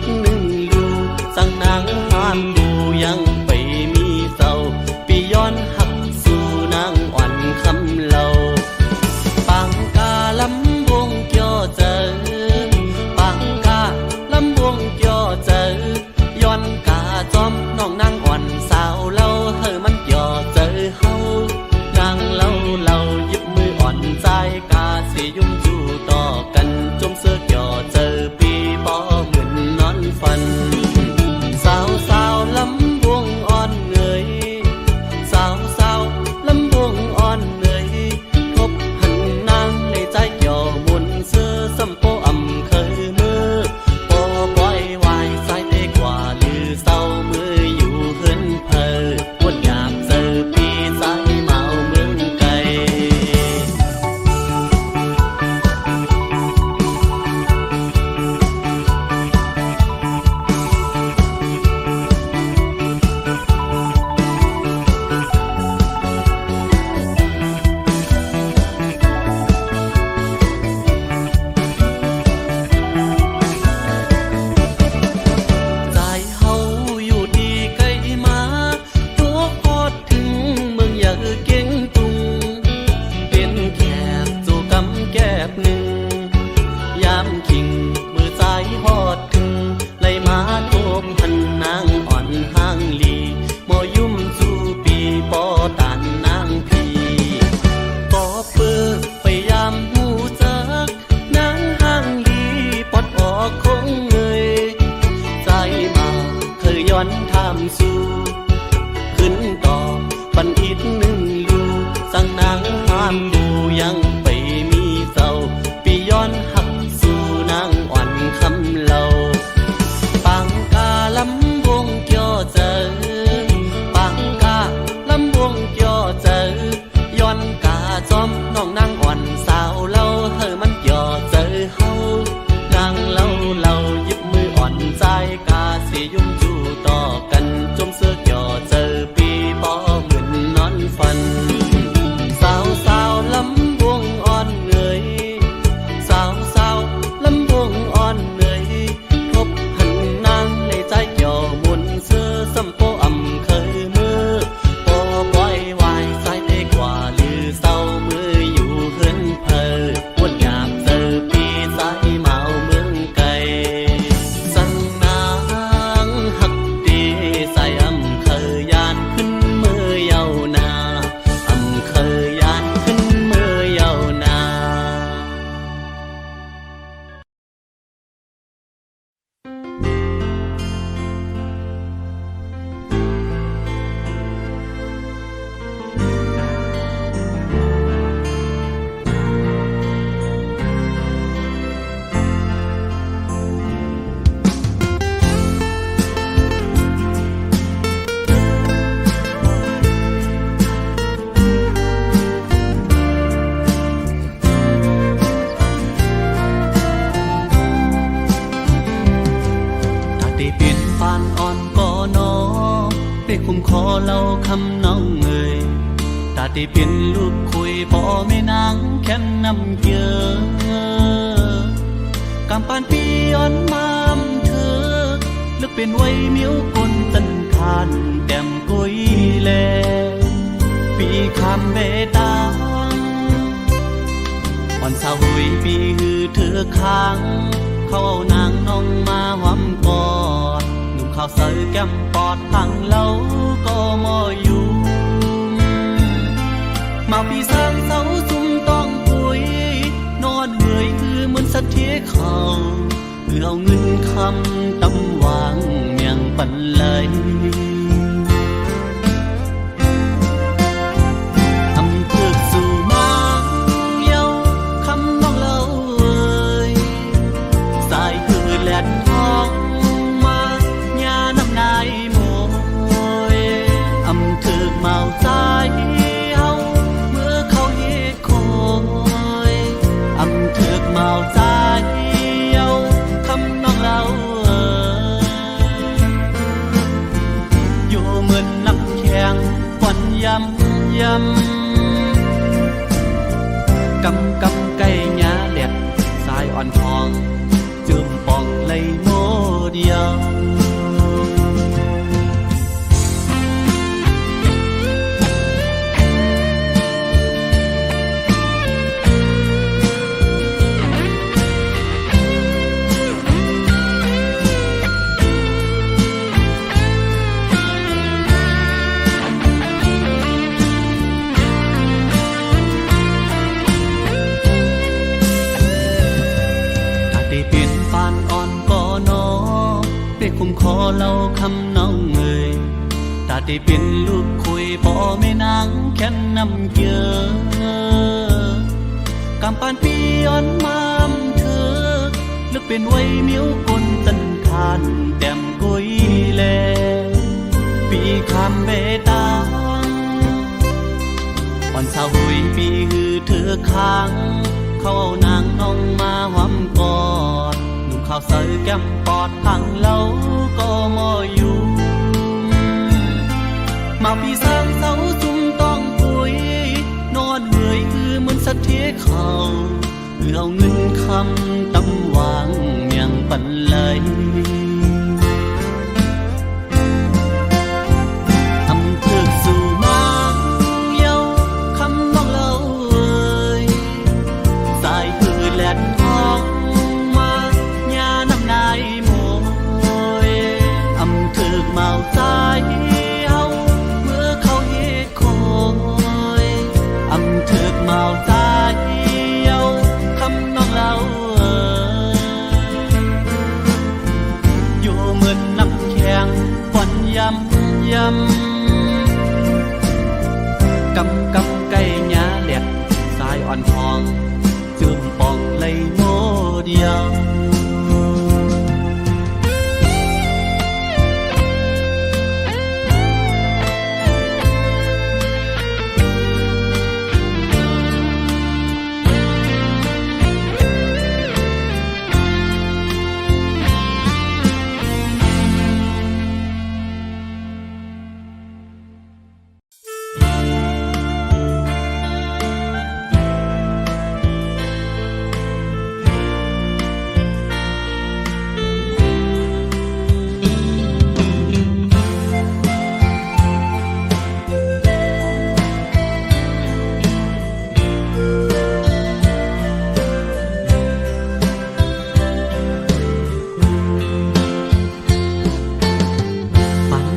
ตย์หนึ่งลูสั่งนางห้ามดูยังไปมีเศร้าปีย้อนหักสู่นางอ่อนคำเล่าปังกาลำวงเกี่ยวเจอปังกาลำวงเกี่ยวเจอย้อนกาจอมน้องนางอ่อนสาวเล่าเฮอมันเกี่ยวเจอเฮานางเล่าหยิบมืออ่อนใจกาสิยุ่งจู่ต่อกันจมเสื้อเกี่ยวเจอปีบ่เหมือนนอนฝันสาวลำวงอ่อนเงยสาวลำวงอ่อนเงยพบหันนางในใจเกี่ยวมุนเสื้อสัมโปอำเคยมือโปปล่อยวายสายเตกว่าลือเศร้ามืออยู่เฮินเพอวนอยากเจอปีสายเมาเมืองไกลใจเฮาอยู่ดีใกล้มาตัวพอดถึงเมืองอยากเก่งตุงเป็นแขกสู่กำแก้บหนึ่งยามคิงมือใจฮอดถึงไล่มาโทมหันนางอ่อนห้างลีมอยุ่มสู่ปีปอตานนางพีปอเปื้อพยายามหูจักนางห้างลีปอดออกคงเงยใจมาเคยย้อนทำสู่ขึ้นต่อปันอีกหนึ่งลูสั่งนางห้ามดูยังไปมีเศร้าปีย้อนหักสู่นางอ่อนคำเล่าปังกาลำวงเกี่ยวเจอปังกาลำวงเกี่ยวเจอย้อนกาจอมน้องนางอ่อนสาวเล่าเฮอมันเกี่ยวเจอเฮานางเล่าหยิบมืออ่อนใจกาสิยุ่งจู่ต่อกันจมเสื้อเกี่ยวเจอปีบ่เหมือนนอนฝันสาวลำวงอ่อนเงยสาวลำวงอ่อนเงยพบหันนางในใจเกี่ยวมุนเสื้อสัมโปอำเคยมือโปปล่อยวายสายเตกว่าลือเศร้ามืออยู่เฮินเพอวนอยากเจอปีสายเมาเมืองไกลสั่งนางหักดีใส่อำเคยยานขึ้นมือเยานาอำเคยยานขึ้นมือเยานา ถ้าได้เปลี่ยนปานอ่อนก็นอได้คุมคอเล่าคำน้องเอ่ยถ้าได้เปลี่ยนลูกคุยพ่อแม่นางแค่นนำเยอะกำปานปีอ่อนมามเธอลึกเป็นไว้มิ้วกลตันทานแก้มกุยแลปีคำเบตางอ่อนสาวหุยปีหือเธอค้างเขาเอานางน้องมาหวำกอดหนุ่มข้าวเสยแก้มปอดพังเล่าก็มออยู่มาปีสร้างเสาซุ่มต้องปุยนอนเหนื่อยคือเหมือนสัตว์ที่เขาเพื่อเอาเงินคำตำวางเมียงปันเลยอำเภอสู่นางเยาคำน้องเล่าเอ่ยสายคือแหลนท้องมาญาน้ำนายโมยอำเภอเมาใจเฮาเมื่อเขาเฮ็ดคอยอำเภอเมาใจเฮาคำน้องเล่าเอ่ย ได้คุมคอเล่าคำน้องเอ่ยตาได้เป็นลูกคุยพ่อแม่นางแค่นนำเกียกำปานปีอ่อนมามเธอลึกเป็นไว้มิ้วกลตันทานแต้มกุยแลปีคำเบตางอ่อนสาวหุยปีฮือเธอค้างเขาเอานางน้องมาหอมกอดหนุ่มข้าวเสยแก้มปอดพังเล่าก็มออยู่มาพี่สร้างเสาจุ่มต้องปุยนอนเหนื่อยคือเหมือนสัตว์เทเขาเอาเงินคำตำวางเมียงปันเลยอำเภอสู่มาเยาคำน้องเล่าเอ่ยสายคือแหลนทองมาญาน้ำนายโมยอำเภอเมาสายเอาเมื่อเขาเฮ็ดคอยอำเภอเมาสายอยู่เหมือนน้ำแข็งควันยำกำไก่หญ้าแหลกสายอ่อนทองจืมปองเลยโมเดียว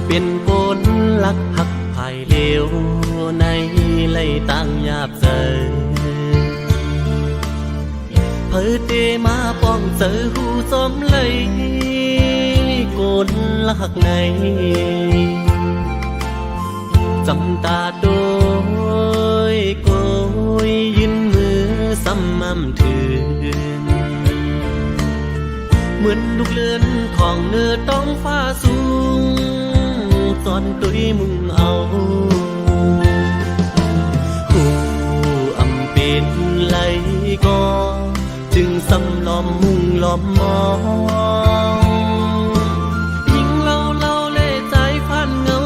เป็นกลลักหักภายเลวในไล่ตั้งหยาบเจอเพิดเตมาป้องเจอหูสมเลยกลลักในจำตาโดยโกยยืนมือซ้ำมั่มถือเหมือนลูกเลื่อนของเนื้อต้องฟ้าสูงตอนตุยมึงเอาหูอำเป็นไหลก็จึงสำล้อมมุงล้อมมองยิ่งเล่าเล่ใจพันเงา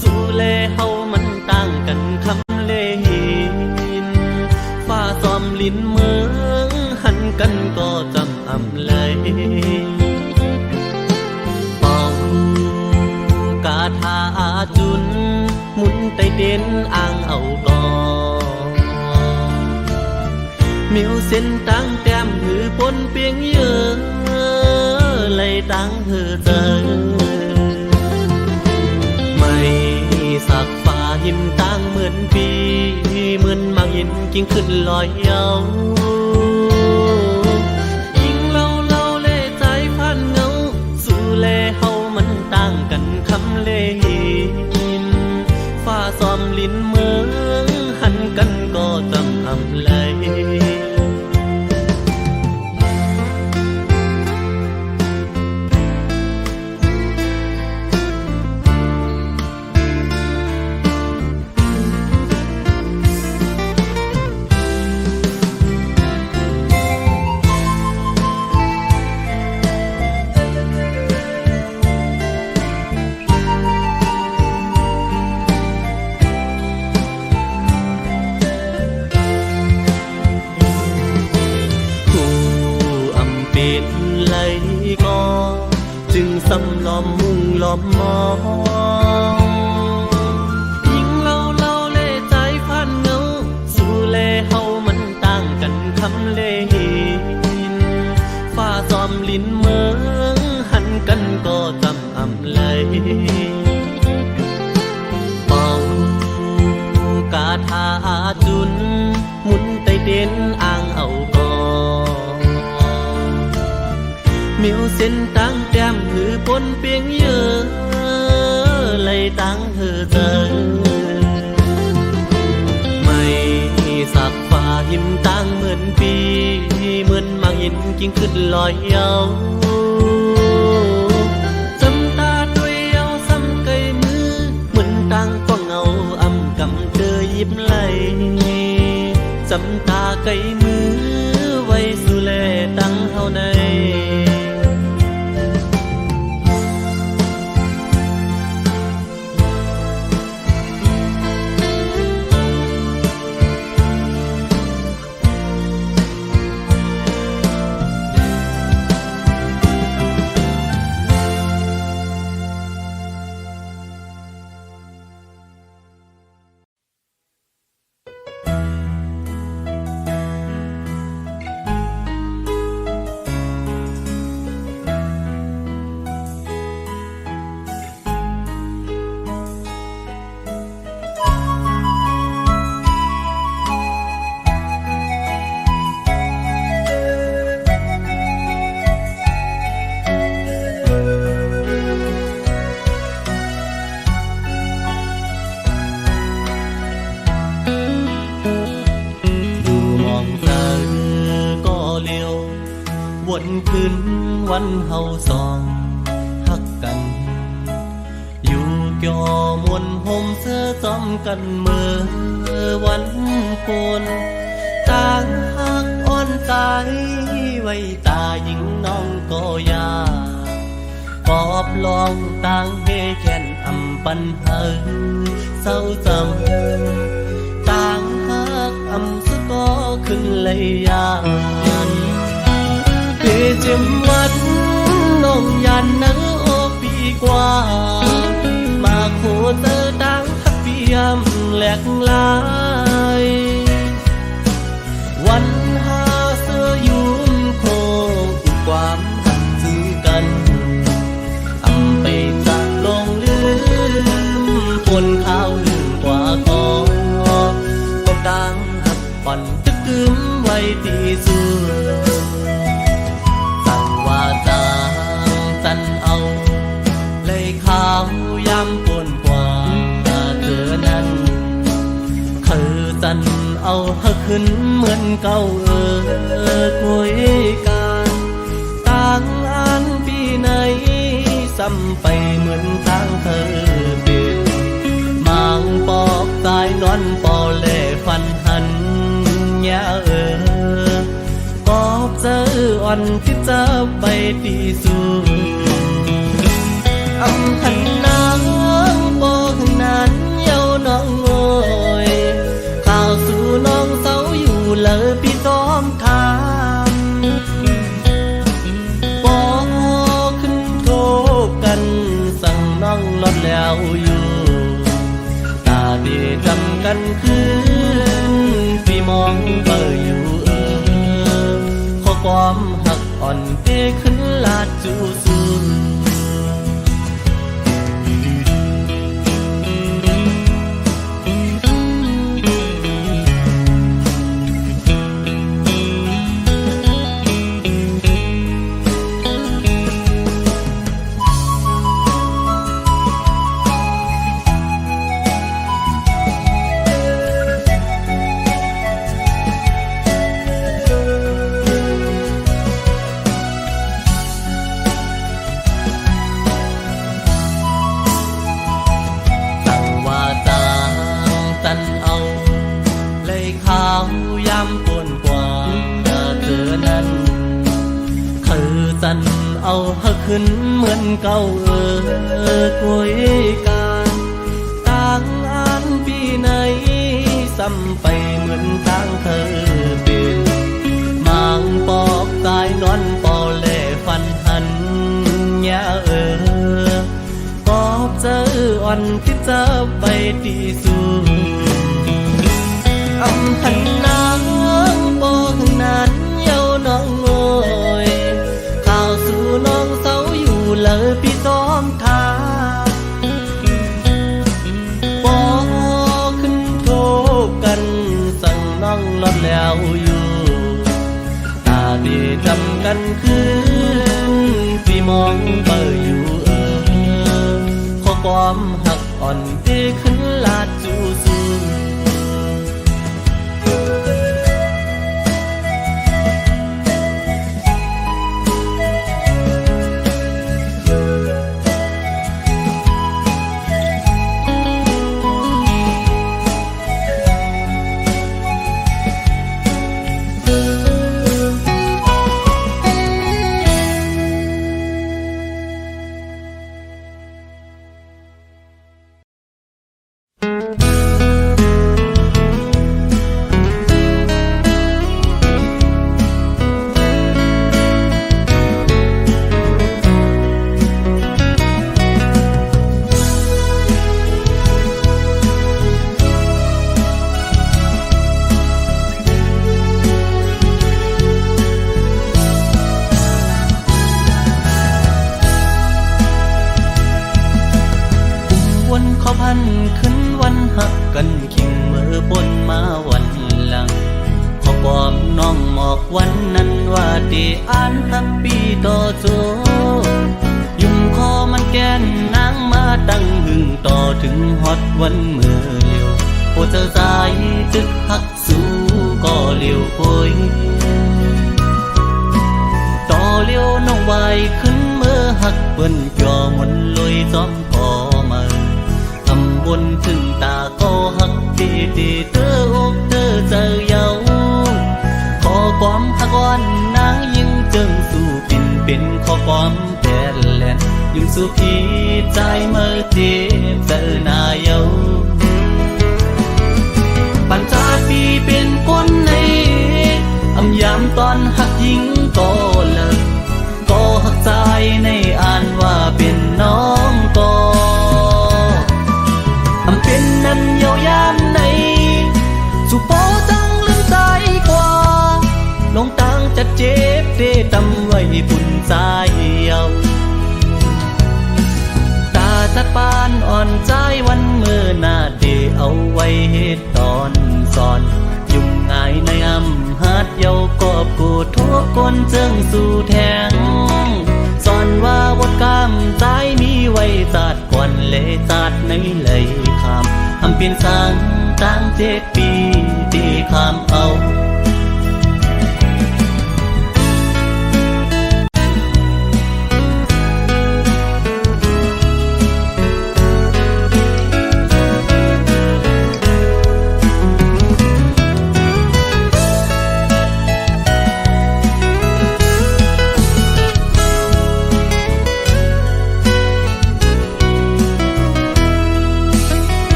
สู่เล่เฮามันต่างกันคำเล่หินฟ้าซ้อมลิ้นเมืองหันกันก็จำอำเลยกาถาจุนหมุนไตเด่นอ่างเอาก่อมิวเส้นตั้งแต้มหือปนเปียงเยอะเลยตั้งหือเจอไม่สักฟ้าหินตั้งเหมือนปีเหมือนมังหินกิ่งขึ้นลอยเยายิ่งเล่าเล่ใจพันเงาสู่เล่เฮามันต่างกันคำเล่หินฟ้าซ้อมลิ้นเมืองหันกันก็จำอำเลยจึงสำล้อมมุงล้อมมองยิ่งเล่าเล่ใจพันเงาสู่เล่เฮามันต่างกันคำเล่หินฟ้าซ้อมลิ้นเมืองหันกันก็จำอำเลยเป่ากาถาจุนหมุนไตเด่นอ่างเอาก่อมิวเส้นตั้งแต้มหือป คนเปียงเยอะเลยตั้งเธอเจอไม่สักฟ้าหินตั้งเหมือนปีเหมือนมังหินกิ้งขึ้นลอยเยาจำตาด้วยเอาซ้ำไกลมือเหมือนตั้งก็เงาอำกำเจอยิบไหลจำตาไกลมือไว้สุแลตั้งเฮาในวนคืนวันเฮาสองฮักกันอยู่เกี่ยวมวนห่มเสื้อจอมกันเมื่อวันโกนต่างฮักอ่อนใจไว้ตาหญิงน้องก็ยาปอบลองต่างเฮแก่นอำปันเฮอเศร้าจำต่างฮักอำสะก็ขึ้นเลยยานเจ็มวันน้องยันนังโอปีกว่ามาโคเตอดังฮักเปียมแหลกลายวันหาเสื้อยุ่มโคความหักจือกันอำไปจากลงลืมคนข้าวลืมกว่าก็ดังหักปั่นตึกกึมไว้ที่สุดจันเอาเลยขาวยำปนกว่าเธอนั้นคือจันเอาเฮาขึ้นเหมือนเก่าคุยกันต่างอันปีไหนซ้ำไปเหมือนทางเธอเปลี่ยนมางปอกตายนอนปอเล่ฟันหันยาปอบเจออ่อนที่จะไปตีสู้อำพันนางบอกนั้นเย้าน้องโอยข่าวสู่น้องเศร้าอยู่เลยพี่ต้อมทามบอกขึ้นโทษกันสั่งน้องลดแล้วอยู่ตาดีจำกันคืนพี่มองเบออยู่ข้อความหักอ่อนเตขึ้นลาดจูซูจันเอาเฮาขึ้นเหมือนเก่าคุยกันต่างอันปีไหนซ้ำไปเหมือนต่างเธอเปลี่ยนมางปอกตายนอนปอเล่ฟันหันยาปอบเจออ่อนที่จะไปตีสู้อำพันนางบอกนั้นเย้าน้องโอยข่าวสู่น้องเศร้าอยู่เลยพี่ต้อมทาบอกขึ้นโทษกันสั่งน้องลดแล้วอยู่ตาดีจำกันคืนพี่มองเบออยู่ อนเตขึ้นลาดจูซูขึ้นวันหักกันขิงเมื่อปนมาวันหลังขอความน้องหมอกวันนั้นว่าดีอ่านฮับปีต่อโจยุ่มคอมันแกนนางมาตั้งหึงต่อถึงฮอดวันเมื่อเลี้ยวโอเจอสายตึกหักสู้ก็เลี้ยวโอยต่อเลี้ยวน้องไว้ขึ้นเมื่อหักเปิ้นจอมนลอยซ้อมพอมาบนถึงตาก็หักดีดีเธออกเธอเจอเยาขอความหักวันนางยิ่งจึงสู้เป็นขอความแผ่นแหลนยิ่งสู้พี่ใจเมื่อเจ็บเจอหน้าเยาปัญจาปีเป็นคนในอำยามตอนหักยิ่งก็เลิกก็หักใจในอ่านว่าเป็นน้องก็เป็นนั้นเยาวยามในสุโปจังลืมใจกว่าลงตังจะเจ็บเดตำไว้ปุ่นใจเยาตาจัดปานอ่อนใจวันเมื่อหน้าเดเอาไว้เหตุตอนสอนยุ่งง่ายในอำหัดเยากอบกูทุกคนเจิงสู่แทงสอนว่าวดกามใจมีไว้จัดก่อนเลจัดในเลยคำเปลี่ยนสังตั้ง7 ปีที่คำเอา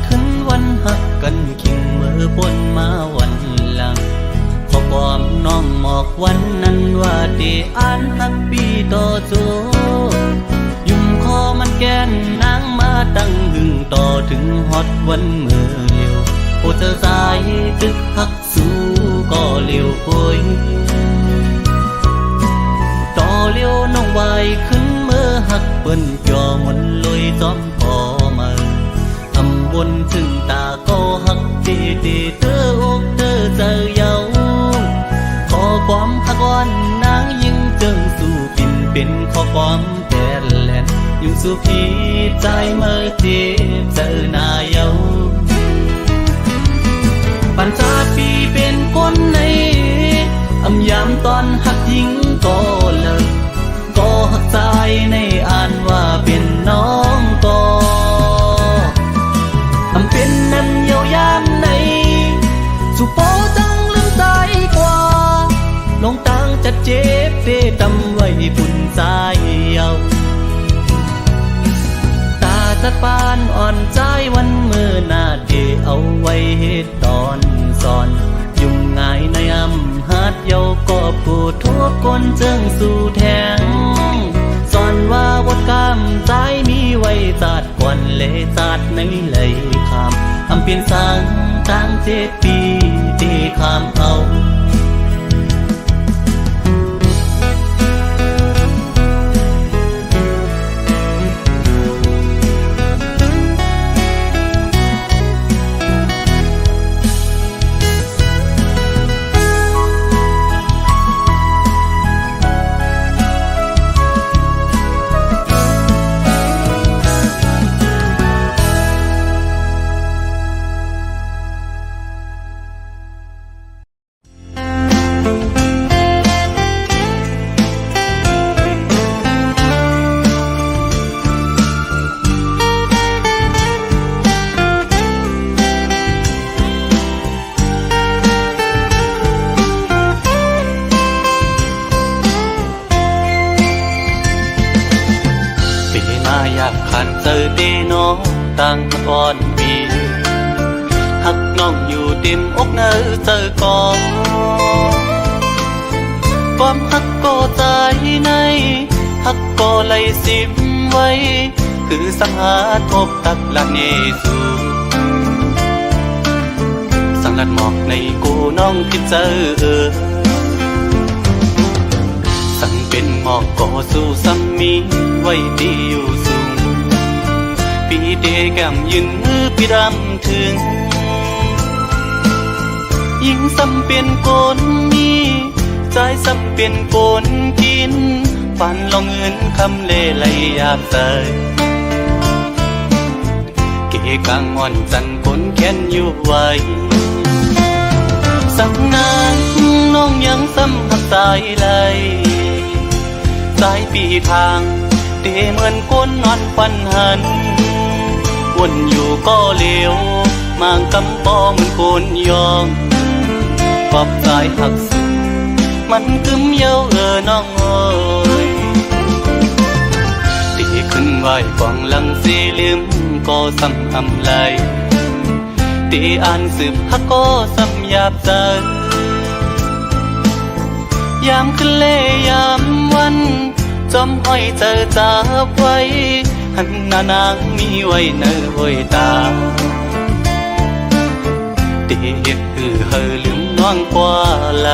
ขึ้นวันหักกันขิงเมื่อปนมาวันหลังขอความน้องหมอกวันนั้นว่าดีอ่านฮับปีต่อโจยุ่มคอมันแกนนางมาตั้งหึงต่อถึงฮอดวันเมื่อเลี้ยวโอเจอสายตึกหักสู้ก็เลี้ยวโอยต่อเลี้ยวน้องไว้ขึ้นเมื่อหักเปิ้นจอมนลอยซ้อมพอมาบนถึงตาก็หักดีดีเธออกเธอเจอเยาขอความหักวันนางยิ่งจึงสู้เป็นขอความแผ่นแหลนยิ่งสู้พี่ใจเมื่อเจ็บเจอหน้าเยาปัญจาปีเป็นคนในอำยามตอนหักยิ่งก็เลิกก็หักใจในอ่านว่าเป็นน้องก็เป็นนั้นเยาวยามในสุโปจังลืมใจกว่าลงตังจะเจ็บเดตำไว้ปุ่นใจเยาตาจัดปานอ่อนใจวันเมื่อหน้าเดเอาไว้เหตุตอนสอนยุ่งง่ายในอำหัดเยากอบกูทุกคนเจิงสู่แทงสอนว่าวดกามใจมีไว้จัดก่อนเลจัดในเลยคำเปลี่ยนสังตั้ง7 ปีที่คำเอา ากขันเจอเตน้องตั้งก่อนปีหักน้องอยู่เต็มอกเนอเจอก่อนความหักก็ใจในหักก็ไหลสิบไว้คือสังหาทบตักละเนสูสังลัดหมอกในกูน้องพิเจอสั่งเป็นหมอกก็สู้ซ้ำมีไว้ดีอยู่สูงปีเดแก้มยืนมือพี่รำถึงยิ่งซ้ำเป็นคนมีใจซ้ำเป็นคนกินฝันลองเงินคำเล่ไหลอยากใส่เกกางอ่อนจันคนแค้นอยู่ไว้สักนานน้องยังซ้ำหักสายไหลสายปีทางเตเหมือนคนนอนฟันหันวนอยู่ก็เลี้ยวมางกำปอเหมือนคนยองปอบสายหักสุดมันกึมเย้าน้องเอ้ยตีขึ้นไหวกองหลังสีลืมก็ซ้ำอำไหลตีอ่านสืบฮักก็ซ้ำหยาบใจยามขึ้นเล่ยามวันจอมห้อยเจอจับไว้หันหน้านางมีไว้เนื้อห้อยตาตีเฮ็ดเฮอลืมน้องกว่าไหล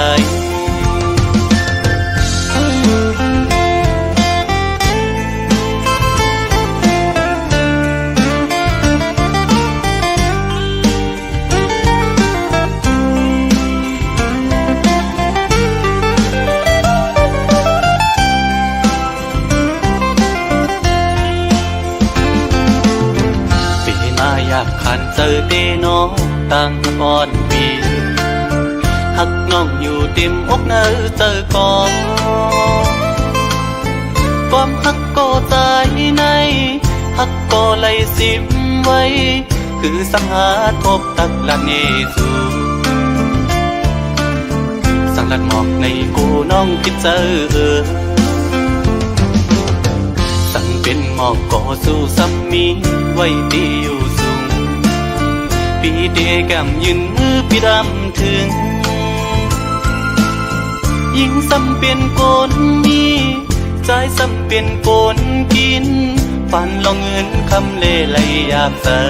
อยากขันเจอเตน้องตั้งก่อนปีหักน้องอยู่เต็มอกเนอเจอก่อนความหักก็ใจในหักก็ไหลสิบไว้คือสังหาทบตักละเนสูสังลัดหมอกในกูน้องคิดเจอสั่งเป็นหมอกก็สู้ซ้ำมีไว้ดีอยู่สูงปีเดแก้มยืนมือพี่รำถึงยิ่งซ้ำเป็นคนมีใจซ้ำเป็นคนกินฝันลองเงินคำเล่ไหลอยากใส่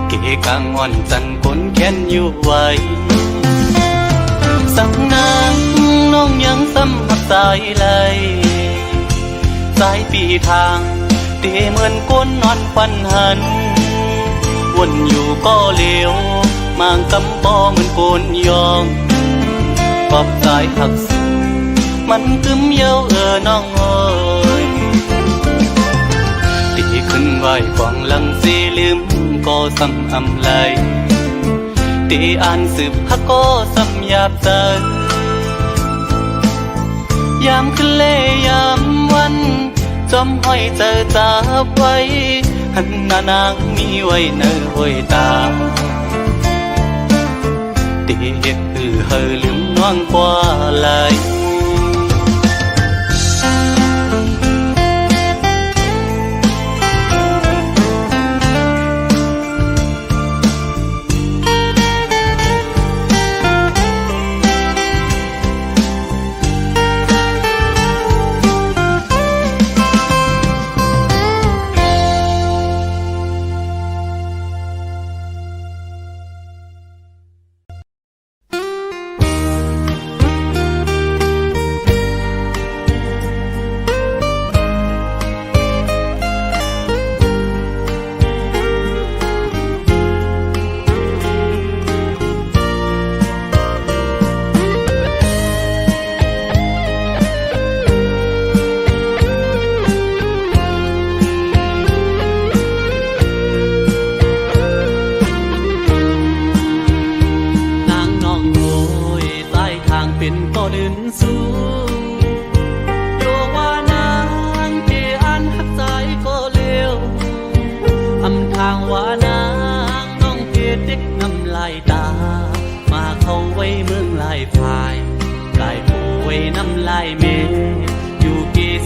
เกกางอ่อนจันคนแค้นอยู่ไว้สักนานน้องยังซ้ำหักสายไหลสายปีทางเตเหมือนคนนอนฟันหันวนอยู่ก็เลี้ยวมางกำปอเหมือนคนยองปอบสายหักสุดมันกึมเย้าน้องเอ้ยตีขึ้นไหวกองหลังสีลืมก็ซ้ำอำไหลตีอ่านสืบฮักก็ซ้ำหยาบใจยามขึ้นเล่ยามวันจอมห้อยเจอจับไว้หันหน้านางมีไว้เนื้อห้อยตาตีเฮ็ดเฮอลืมน้องกว่าไหล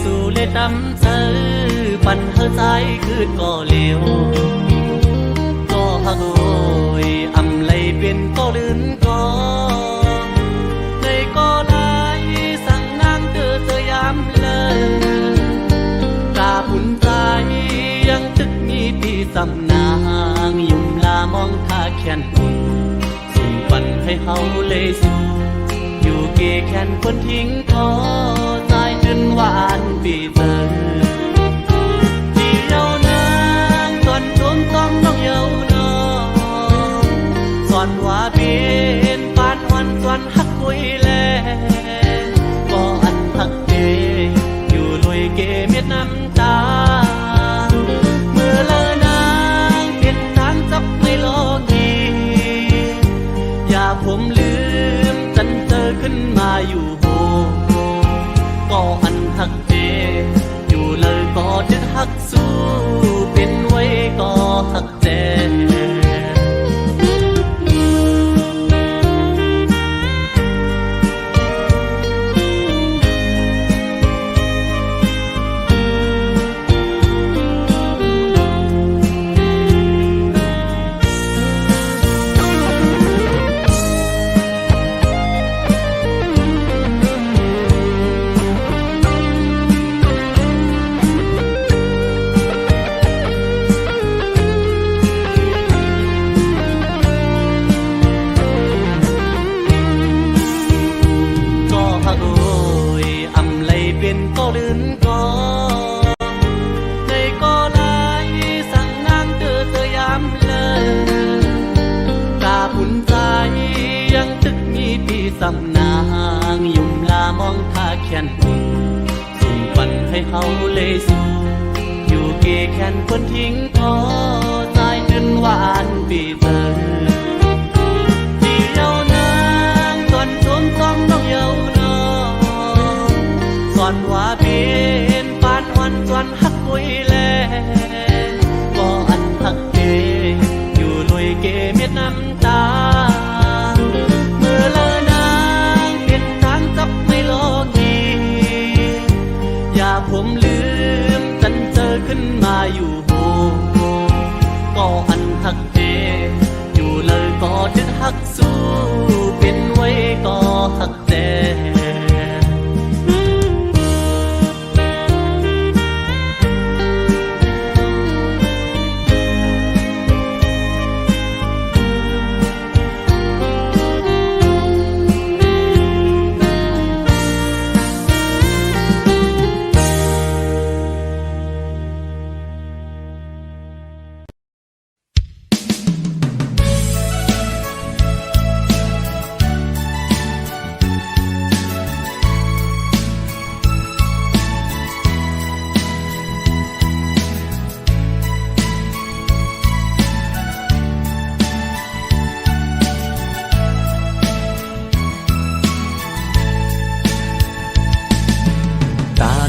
ส สู่เลยตำเธอปั่นเธอใจคืนก็เลี้ยวก็ฮักโอยอำเลยเป็นก็ลื่นก็ในก็ลายสั่งนางเธอยามเลยตาปุ่นใจยังตึกมีปีสำนางยุ่มลามองท่าแขนปุ่นส่งปั่นให้เฮาเลยสู่อยู่เกแขนคนทิ้งคอใจจนหวานปีเตอที่เยาวนางก่อนทวงต้องน้องเยาวนองสอนว่าเป็นปานวันสวนฮักคุยแลก็อันฮักเดอยู่ลอยเกเม็ดน้ำตาเมื่อเลอนางเป็นทางจับไม่โลกีอย่าผมลืมจันเจอขึ้นมาอยู่โหก็อันฮักเดอยู่เลยก็จะฮักสู้เป็นไว้ก็ฮักเดก็ลื่นก็ในก็ลายสั่งนางเธอยามเลยตาปุ่นใจยังตึกมีปีสำนางยุ่มลามองท่าแขนปุ่นส่งปั่นให้เฮาเลยสู่อยู่เกแขนคนทิ้งพอใจจนหวานปีเตอที่เยาวนางก่อนทวงต้องน้องเยาวนองสอนว่าเป็นปานวันสวนฮักคุยแลก็อันฮักเดอยู่ลอยเกเม็ดน้ำตาเมื่อเลอนางเป็นทางจับไม่โลกีอย่าผมลืมจันเจอขึ้นมาอยู่โหก็อันฮักเดอยู่เลยก็จะฮักสู้เป็นไว้ก็ฮักเด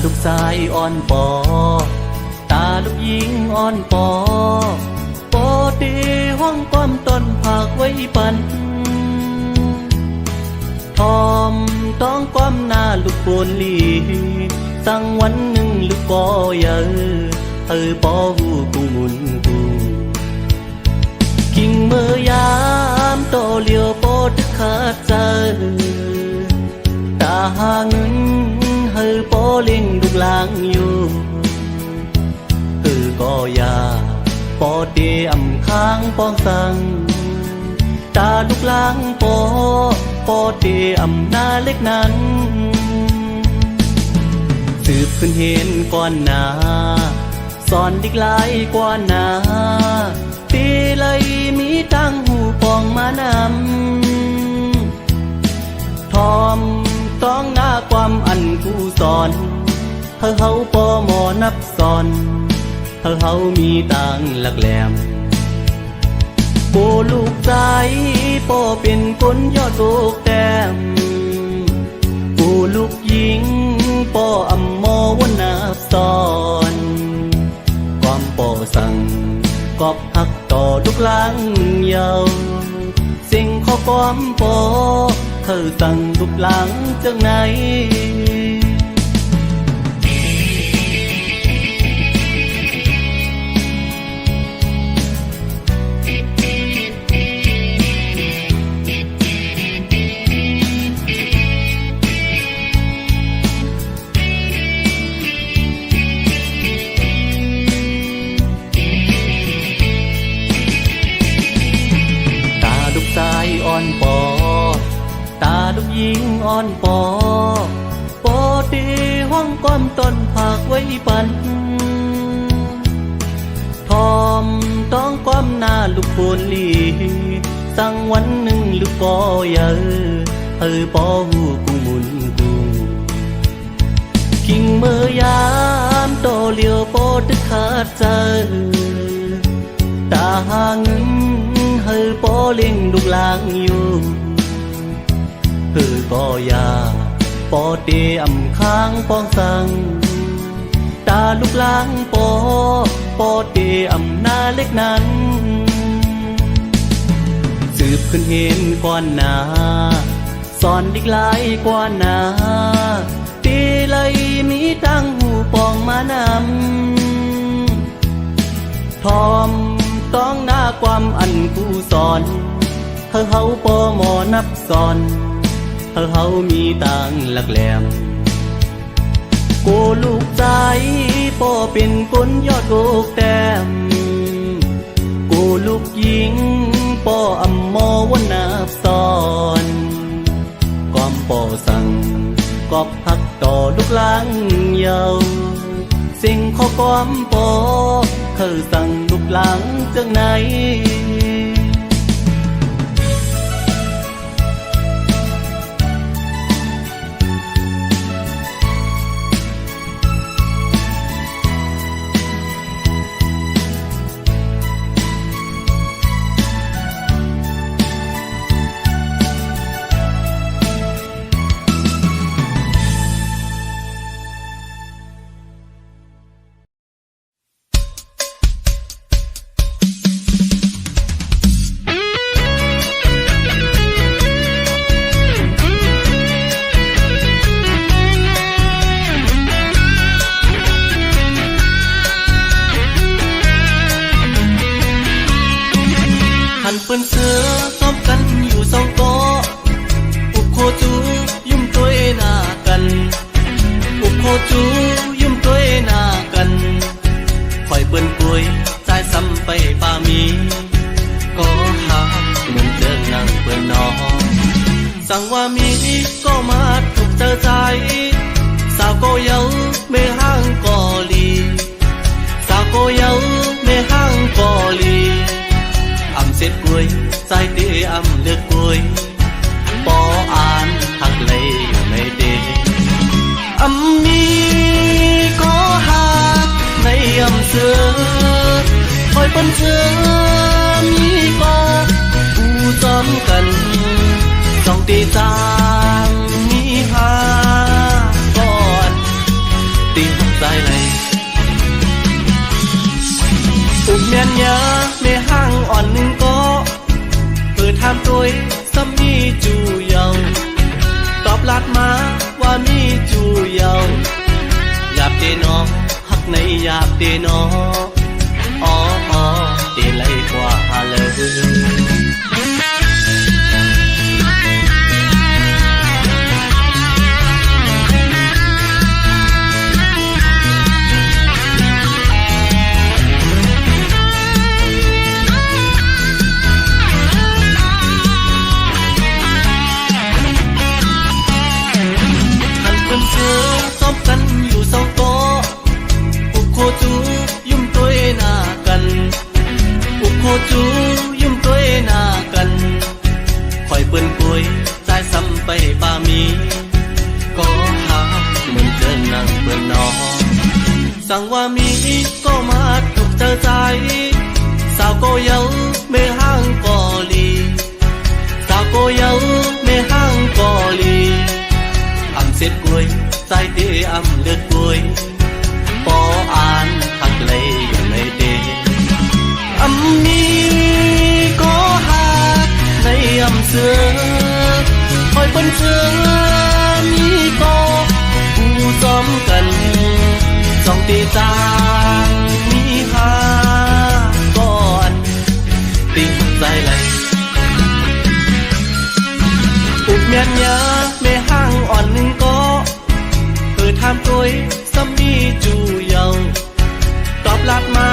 ลูกชายอ่อนปอตาลูกหญิงอ่อนปอปอตีห้องความต้นผากไว้ปันทอมต้องความหน้าลูกโปนลีตั้งวันหนึ่งลูกปอเยอะปอหูกูมุนกูกิ่งเมื่อยามโตเลียวปอดึกขาดใจตาหาเงินปอเล่งลูกลางอยู่ก็อย่าปอเดอำค้างปองสังตาลูกลางปอเดอำหน้าเล็กนั้นสืบขึ้นเห็นก่อนหน้าสอนดิกลายกว่าหน้าปีเลยมีตั้งหูปองมานำทอมต้องหน้าความอันกูสอนเฮาปอหมอนับสอนเฮามีตังหลักแหลมโปลูกใจปอเป็นคนยอดลูกแต้มโปลูกหญิงปออำมอวันนับสอนความปอสั่งกอบหักต่อลูกหลังเยาสิ่งข้อความปอสั่งลูกหลังจังไหน อนปอปอตีห้องก้อมต้นผักไว้ปันทอมต้องก้มหน้าลูกโบนลีสั่งวันหนึ่งลูกปอเยอะปอหูกุมุนกูคิงเมื่อยามโตเลียวปอตึกขาดใจตาหางปอเลี้ยงลูกหลางอยู่ก็ยาปอเตอำค้างปองสังตาลูกหลางปอเตอำนาเล็กนั้นสืบขึ้นเห็นก่อนหน้าสอนดิกหลายกว่าหน้าตีเลยมีตั้งหูปองมานำทอมต้องหน้าความอันกูสอนเฮาปอหมอนับสอนเฮามีต่างหลักแหลมกูลูกใจปอเป็นคนยอดโลกแต้มกูลูกหญิงปออำมอวันนับสอนก้อมปอสั่งกอบพักต่อลูกหลางเยาสิ่งข้อก้อมปอสั่งลูกหลางจังไหนเปิ้นเสือซ้อมกันอยู่สองโตอุบโคจูยุ่มตัวหน้ากันอุบโคจูยุ่มตัวหน้ากันคอยเปิ้นป่วยใจซ้ำไปป่ามีก็หาเหมือนเจอนางเปิ้นนอสั่งว่ามีก็มาถูกเจอใจสาวก็เยาไม่ห่างก็ลีสาวก็เยาไม่ห่างก็ลีเสร็จกล้วยใจเดียมเลือกกล้วยปออ่านหักเลยไม่เดมีก็หาในเสือคอยเป็นเสือมีก็ผู้จอมกันสองตีจางมีหาก่อนตีหักใจเลยอุ้มเมียนยาไม่ห่างอ่อนหนึ่งก็ทำตัวซ้ำมีจูเยาตอบลัดมาว่ามีจูเยาหยาบเตนอหักในหยาบเตนออ๋อเตไลกว่าเลยซ้อมกันอยู่สองโตอุบโคจูยุ่มตัวหน้ากันอุบโคจูยุ่มตัวหน้ากันคอยเปิ้นป่วยใจซ้ำไปป่ามีก็หาเหมือนเจอนางเปิ้นนอสั่งว่ามีก็มาถูกเจอใจสาวก็เยาไม่ห่างก็ลีสาวก็เยาไม่ห่างก็ลีเสร็จกล้วยใจเดียมเลือดกล้วยปออ่านหักเลยไม่เดมีก็หาในเสือคอยเป็นเสือมีก็ผู้จอมกันสองตีจางมีหาก่อนตีหักใจเลยอุบเมียนยาไม่ห่างอ่อนหนึ่งก็ทำตัวซ้ำมีจูเยาตอบลัดมา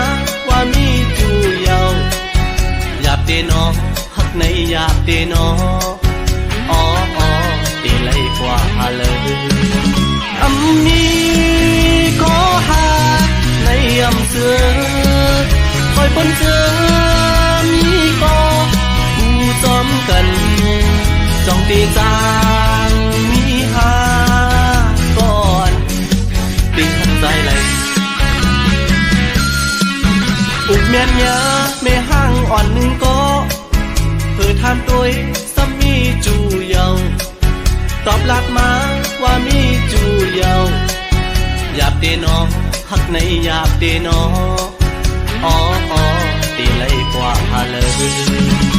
ว่ามีจูเยาหยาบเตนอหักในหยาบเตนออ๋อเตไลกว่า จางมีหาก่อนติงทันใจไหลอุกเมียนยาไม่ห่างอ่อนหนึ่งก็เพื่อทำตัวซ้ำมีจูเยาตอบหลักมาว่ามีจูเยาหยาบเตนอหักในหยาบเตนออ๋อตีไล่กว่าเลย